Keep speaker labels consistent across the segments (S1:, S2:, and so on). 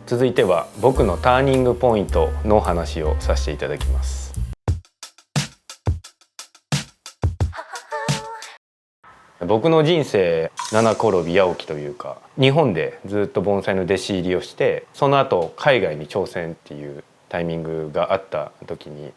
S1: 続いては僕のターニングポイントの話をさせていただきます。僕の人生七転び八起きというか、日本でずっと盆栽の弟子入りをして、その後海外に挑戦っていうタイミングがあった時に、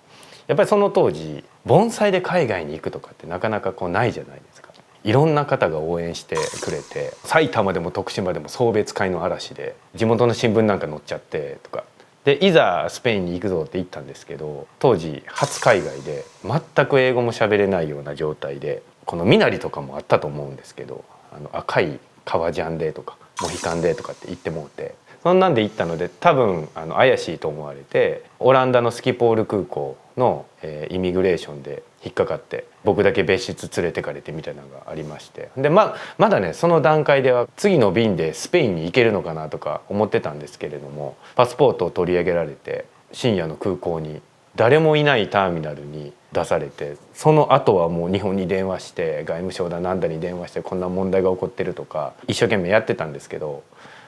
S1: やっぱりその当時盆栽で海外に行くとかってなかなかないじゃないですか。いろんな方が応援してくれて、埼玉でも徳島でも送別会の嵐で地元の新聞なんか載っちゃってとかで、いざスペインに行くぞって言ったんですけど、当時初海外で全く英語も喋れないような状態で、この身なりとかもあったと思うんですけど、赤い革ジャンでとかモヒカンでとかって言ってもうて、そんなんで行ったので多分怪しいと思われて、オランダのスキポール空港の、イミグレーションで引っかかって僕だけ別室連れてかれてみたいなのがありまして、でまだねその段階では次の便でスペインに行けるのかなとか思ってたんですけれども、パスポートを取り上げられて深夜の空港に誰もいないターミナルに出されて、その後はもう日本に電話して外務省だなんだに電話して、こんな問題が起こってるとか一生懸命やってたんですけど、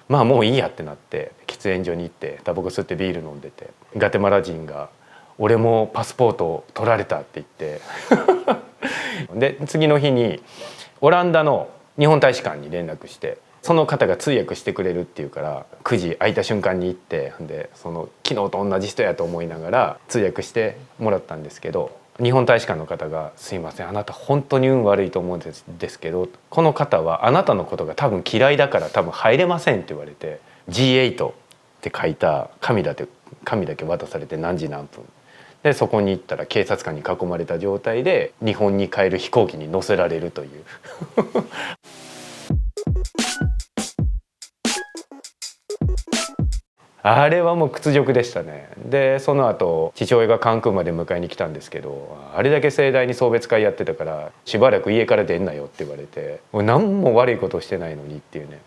S1: まあもういいやってなって喫煙所に行ってタバコ吸ってビール飲んでて、ガテマラ人が「俺もパスポート取られた」って言ってで次の日にオランダの日本大使館に連絡して、その方が通訳してくれるっていうから9時空いた瞬間に行って、でその昨日と同じ人やと思いながら通訳してもらったんですけど、日本大使館の方が「すいません、あなた本当に運悪いと思うんですけど、この方はあなたのことが多分嫌いだから多分入れません」って言われて、 G8 って書いた紙だけ渡されて、何時何分でそこに行ったら警察官に囲まれた状態で日本に帰る飛行機に乗せられるというあれはもう屈辱でしたね。でその後父親が関空まで迎えに来たんですけど、あれだけ盛大に送別会やってたからしばらく家から出んなよって言われて、もう何も悪いことしてないのにっていうね。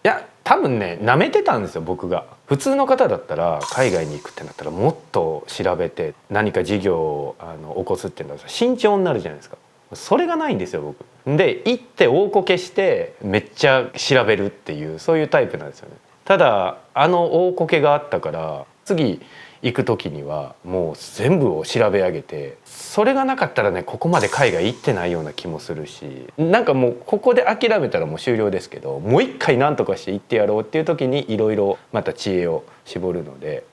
S1: いや多分ね舐めてたんですよ僕が。普通の方だったら海外に行くってなったらもっと調べて何か事業を起こすっていうのは慎重になるじゃないですか。それがないんですよ僕。で行って大こけしてめっちゃ調べるっていう、そういうタイプなんですよね。ただ大こけがあったから次行く時にはもう全部を調べ上げて、それがなかったらねここまで海外行ってないような気もするし、なんかもうここで諦めたらもう終了ですけど、もう一回何とかして行ってやろうっていう時にいろいろまた知恵を絞るので。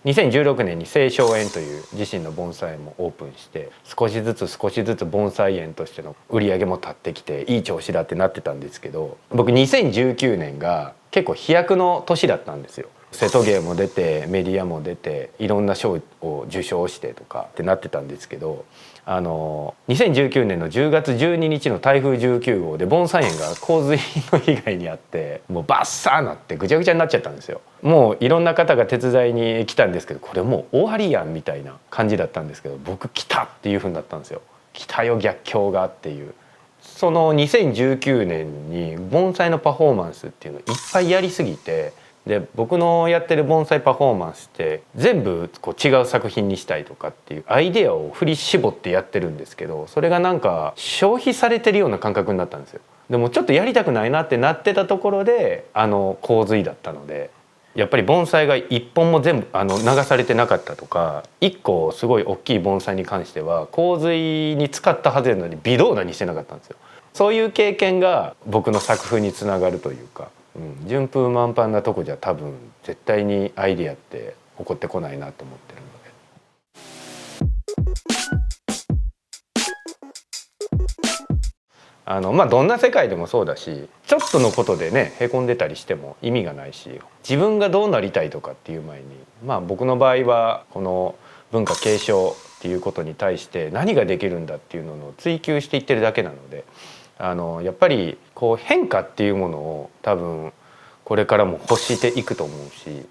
S1: 2016年に青松園という自身の盆栽もオープンして、少しずつ盆栽園としての売り上げも立ってきていい調子だってなってたんですけど、僕2019年が結構飛躍の年だったんですよ。瀬戸芸も出てメディアも出ていろんな賞を受賞してとかってなってたんですけど、2019年の10月12日の台風19号で盆栽園が洪水の被害に遭って、もうバッサーなってぐちゃぐちゃになっちゃったんですよ。もういろんな方が手伝いに来たんですけど、これもう終わりやんみたいな感じだったんですけど、僕来たっていう風になったんですよ。来たよ逆境がっていう。その2019年に盆栽のパフォーマンスっていうのをいっぱいやりすぎて、で僕のやってる盆栽パフォーマンスって全部違う作品にしたいとかっていうアイデアを振り絞ってやってるんですけど、それがなんか消費されてるような感覚になったんですよ。でもちょっとやりたくないなってなってたところで洪水だったので、やっぱり盆栽が一本も全部流されてなかったとか、一個すごい大きい盆栽に関しては洪水に使ったはずなのに微動だにしてなかったんですよ。そういう経験が僕の作風につながるというか、順風満帆なとこじゃ多分絶対にアイディアって起こってこないなと思ってるので。どんな世界でもそうだし、ちょっとのことでねへこんでたりしても意味がないし、自分がどうなりたいとかっていう前に、僕の場合はこの文化継承っていうことに対して何ができるんだっていうのを追求していってるだけなので、やっぱり変化っていうものを多分これからも欲していくと思うし、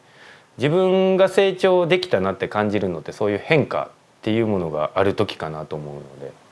S1: 自分が成長できたなって感じるのってそういう変化っていうものがある時かなと思うので。